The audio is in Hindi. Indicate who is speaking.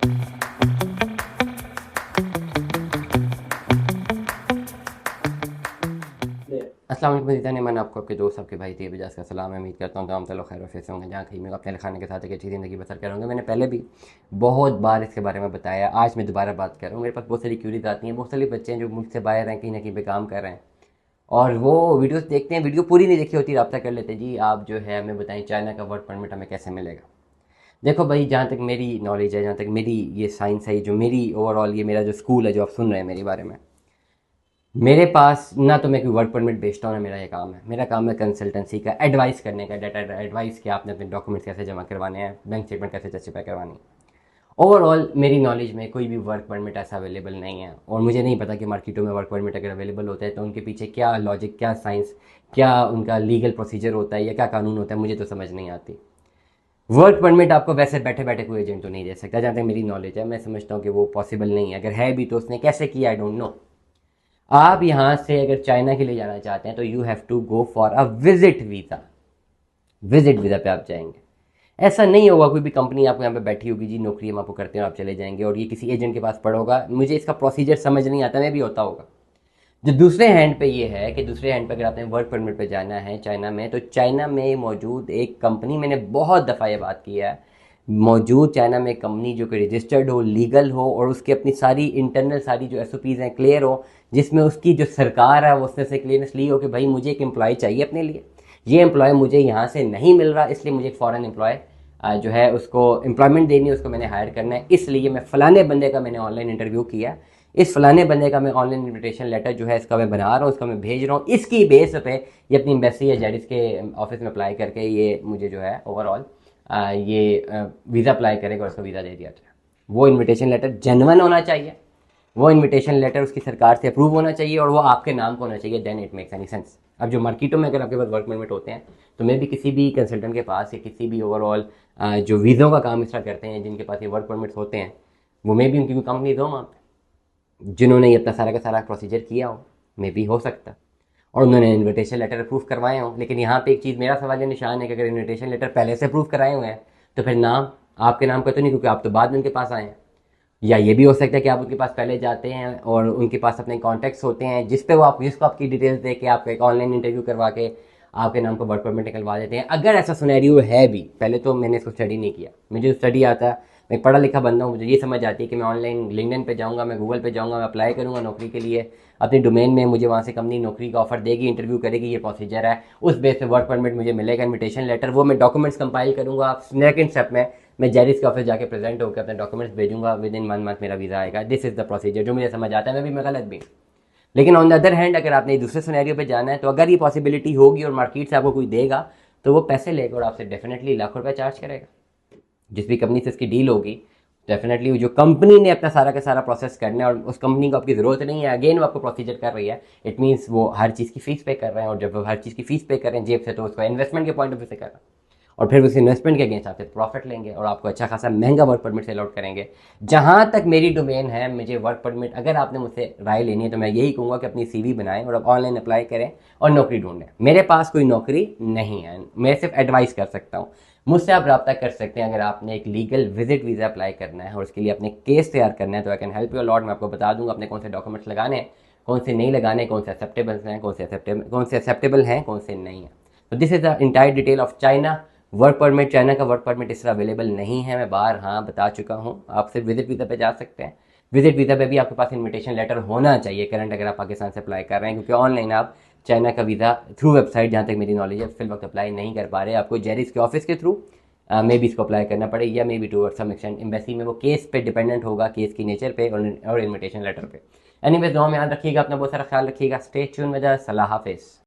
Speaker 1: अस्सलाम वालेकुम मज़ीदा नेमान, आपको आपके दोस्त आपके भाई थे बजाज का सलाम है। उम्मीद करता हूँ तमाम तलो खैर वफियत से होंगे, जहाँ कहीं मैं अपने खाने के साथ एक अच्छी ज़िंदगी बसर करूँगा। मैंने पहले भी बहुत बार इसके बारे में बताया, आज मैं दोबारा बात कर रहा हूँ। मेरे पास बहुत सारी क्यूरीज आती हैं, बहुत सारे बच्चे हैं जो मुझसे बाहर हैं, कहीं ना कहीं पे काम कर रहे हैं और वो वीडियोस देखते हैं, वीडियो पूरी नहीं देखी होती, रब्ता कर लेते हैं, जी आप जो है हमें बताएं चाइना का वर्क परमिट हमें कैसे मिलेगा। देखो भाई, जहाँ तक मेरी नॉलेज है, जहाँ तक मेरी ये साइंस है, जो मेरी ओवरऑल ये मेरा जो स्कूल है जो आप सुन रहे हैं मेरे बारे में, मेरे पास ना तो मैं कोई वर्क परमिट बेचता हूँ ना मेरा ये काम है। मेरा काम है कंसल्टेंसी का, एडवाइस करने का, डाटा एडवाइस किया आपने अपने डॉक्यूमेंट्स कैसे जमा करवाने हैं, बैंक स्टेटमेंट कैसे जस्टिफाई करवानी है। ओवरऑल मेरी नॉलेज में कोई भी वर्क परमिट ऐसा अवेलेबल नहीं है और मुझे नहीं पता कि मार्केटों में वर्क परमिट अगर अवेलेबल होता है तो उनके पीछे क्या लॉजिक, क्या साइंस, क्या उनका लीगल प्रोसीजर होता है या क्या कानून होता है, मुझे तो समझ नहीं आती। वर्क परमिट आपको वैसे बैठे बैठे कोई एजेंट तो नहीं दे सकता, जहाँ तक मेरी नॉलेज है। मैं समझता हूँ कि वो पॉसिबल नहीं है, अगर है भी तो उसने कैसे किया आई डोंट नो। आप यहाँ से अगर चाइना के लिए जाना चाहते हैं तो you have to go for a visit visa. Visit visa पे आप जाएंगे। ऐसा नहीं होगा कोई भी कंपनी आपको यहाँ पे बैठी होगी, जी नौकरी हम आपको करते हैं, आप चले जाएंगे और ये किसी एजेंट के पास पड़ा होगा। मुझे इसका प्रोसीजर समझ नहीं आता, मैं भी होता होगा। जो दूसरे हैंड पे ये है कि दूसरे हैंड पे अगर आपने वर्क परमिट पे जाना है चाइना में, तो चाइना में मौजूद एक कंपनी, मैंने बहुत दफ़ा ये बात की है, मौजूद चाइना में कंपनी जो कि रजिस्टर्ड हो, लीगल हो और उसकी अपनी सारी इंटरनल सारी जो एसओपीज़ हैं क्लियर हो, जिसमें उसकी जो सरकार है वो उसने से क्लियरेंस ली हो कि भाई मुझे एक एम्प्लॉय चाहिए अपने लिए, ये एम्प्लॉय मुझे यहाँ से नहीं मिल रहा, इसलिए मुझे एक फ़ॉरेन एम्प्लॉय जो है उसको एम्प्लॉयमेंट देनी है, उसको मैंने हायर करना है, इसलिए मैं फ़लाने बंदे का मैंने ऑनलाइन इंटरव्यू किया, इस फलाने बंदे का मैं ऑनलाइन इन्विटेशन लेटर जो है इसका मैं बना रहा हूँ, इसका मैं भेज रहा हूँ, इसकी बेस पे ये अपनी एम्बेसी या जेडिस के ऑफिस में अप्लाई करके ये मुझे जो है ओवरऑल ये वीज़ा अप्लाई करेगा और उसको वीज़ा दे दिया जाए। वो इन्विटेशन लेटर जेन्युइन होना चाहिए, वो इन्विटेशन लेटर उसकी सरकार से अप्रूव होना चाहिए और वो आपके नाम का होना चाहिए, then it makes any sense. अब जो मार्केटों में अगर आपके पास वर्क परमिट होते हैं तो मैं भी किसी भी कंसल्टेंट के पास या किसी भी ओवरऑल जो वीज़ों का काम इस तरह करते हैं जिनके पास ये वर्क परमिट्स होते हैं, वो मैं भी उनकी कोई कंपनी दूँ वहाँ पे जिन्होंने ये अपना सारा का सारा प्रोसीजर किया हो, मे भी हो सकता और उन्होंने इन्विटेशन लेटर अप्रूव करवाए हों। लेकिन यहाँ पे एक चीज़ मेरा सवाल या निशान है कि अगर इन्विटेशन लेटर पहले से अप्रूव कराए हुए हैं तो फिर नाम आपके नाम का तो नहीं, क्योंकि आप तो बाद में उनके पास आए हैं। या ये भी हो सकता है कि आप उनके पास पहले जाते हैं और उनके पास अपने कॉन्टैक्ट्स होते हैं जिस पे वो आप जिसको आपकी डिटेल्स दे के आपको एक ऑनलाइन इंटरव्यू करवा के आपके नाम पर वर्क परमिट निकलवा देते हैं। अगर ऐसा सिनेरियो है भी, पहले तो मैंने इसको स्टडी नहीं किया, मुझे स्टडी आता है, मैं पढ़ा लिखा बंदा हूँ, मुझे ये समझ आती है कि मैं ऑनलाइन लिंक्डइन पे जाऊँगा, मैं गूगल पे जाऊँगा, मैं अप्लाई करूँगा नौकरी के लिए अपने डोमेन में, मुझे वहाँ से कंपनी नौकरी का ऑफर देगी, इंटरव्यू करेगी, ये प्रोसीजर है, उस बेस पे वर्क परमिट मुझे मिलेगा, इन्विटेशन लेटर, वो मैं डॉक्यूमेंट्स कंपाइल करूँगा, सेकंड स्टेप में मैं जेरिस के ऑफिस जाके प्रेजेंट होकर अपने डॉक्यूमेंट्स भेजूंगा, विद इन 1 मंथ मेरा वीज़ा आएगा। दिस इज़ द प्रोसीजर जो मुझे समझ आता है, मैं गलत भी। लेकिन ऑन द अदर हैंड अगर आपने दूसरे सिनेरियो पे जाना है तो अगर ये पॉसिबिलिटी होगी और मार्केट से आपको कोई देगा तो वो पैसे लेगा और आपसे डेफिनेटली लाखों रुपये चार्ज करेगा। जिस भी कंपनी से इसकी डील होगी, डेफिनेटली जो कंपनी ने अपना सारा का सारा प्रोसेस करना है और उस कंपनी को आपकी ज़रूरत नहीं है, अगेन वो आपको प्रोसीजर कर रही है, इट मीन्स वो हर चीज़ की फ़ीस पे कर रहे हैं और जब वो हर चीज़ की फ़ीस पे कर रहे हैं जेब से तो उसको इन्वेस्टमेंट के पॉइंट ऑफ व्यू से कर रहे हैं और फिर उस इन्वेस्टमेंट के अगेंस्ट आपसे प्रॉफिट लेंगे और आपको अच्छा खासा महंगा वर्क परमिट से अलॉट करेंगे। जहाँ तक मेरी डोमेन है, मुझे वर्क परमिट अगर आपने मुझसे राय लेनी है तो मैं यही कहूँगा कि अपनी सीवी बनाएं और आप ऑनलाइन अप्लाई करें और नौकरी ढूंढें। मेरे पास कोई नौकरी नहीं है, मैं सिर्फ एडवाइस कर सकता हूँ। मुझसे आप रब्ता कर सकते हैं अगर आपने एक लीगल विजिट वीज़ा अप्लाई करना है और उसके लिए अपने केस तैयार करना है तो I can help you lot. मैं आपको बता दूंगा अपने कौन से डॉक्यूमेंट्स लगाने हैं, कौन से नहीं लगाने, कौन से एक्सेप्टेबल हैं, कौन से एक्सेप्टेबल हैं, कौन से नहीं है। तो this is the entire detail of China work permit. China का वर्क परमिट इस तरह अवेलेबल नहीं है, मैं बार हाँ बता चुका हूँ। आप सिर्फ विजिट वीज़ा पे जा सकते हैं। विजिट वीज़ा पे भी आपके पास इन्विटेशन लेटर होना चाहिए करंट, अगर आप पाकिस्तान से अप्लाई कर रहे हैं, क्योंकि ऑनलाइन आप चाइना का वीज़ा थ्रू वेबसाइट, जहाँ तक मेरी नॉलेज है, फिल वक्त अप्लाई नहीं कर पा रहे। आपको जेरिस के ऑफिस के थ्रू मे बी इसको अप्लाई करना पड़े या maybe to some extent embassy में, वो केस पे डिपेंडेंट होगा, केस की नेचर पे और इन्विटेशन लेटर पे। एनीवेज दुआ में याद रखिएगा, अपना बहुत सारा ख्याल रखिएगा। स्टे ट्यून में जा, सलाह हाफिज़।